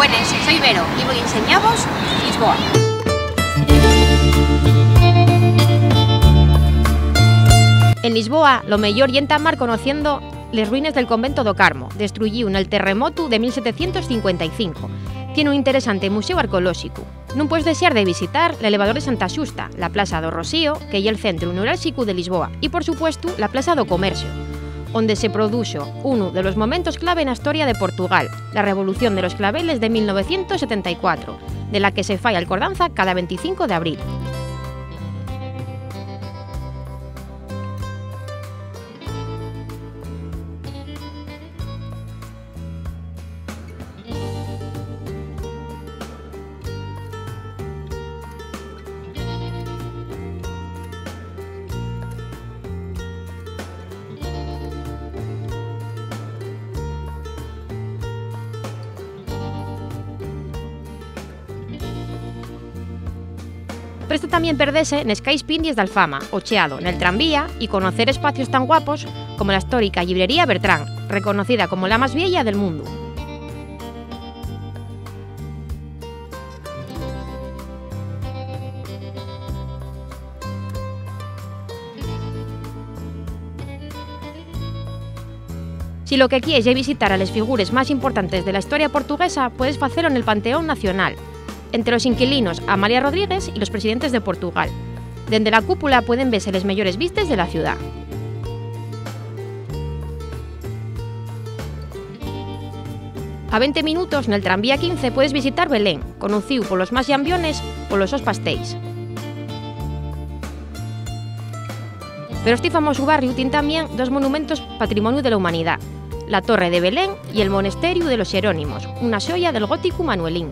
Buenas, soy Vero y voy a enseñaros Lisboa. En Lisboa, lo mellor yenta mar conociendo les ruines del convento do Carmo, destruíu nel terremoto de 1755. Tiene un interesante museo arqueolóxico. Non puedes desear de visitar l'elevador de Santa Xusta, la Plaza do Rocío, que é el centro neurálxico de Lisboa, e, por supuesto, la Plaza do Comercio, onde se produxo uno de los momentos clave na historia de Portugal, la Revolución de los Claveles de 1974, de la que se fai alcordanza cada 25 de abril. Presta también perderse nes cais pindies de Alfama, o cheado nel tranvía y conocer espacios tan guapos como la histórica librería Bertrán, reconocida como la más vieja del mundo. Si lo que quieres es visitar a las figuras más importantes de la historia portuguesa, puedes hacerlo en el Panteón Nacional, entre los inquilinos Amalia Rodríguez y los presidentes de Portugal. Desde la cúpula pueden verse las mejores vistas de la ciudad. A 20 minutos, en el tranvía 15, puedes visitar Belén, conocido por los más llambiones por los sos pastéis. Pero este famoso barrio tiene también dos monumentos patrimonio de la humanidad: la Torre de Belén y el Monasterio de los Jerónimos, una joya del gótico manuelín.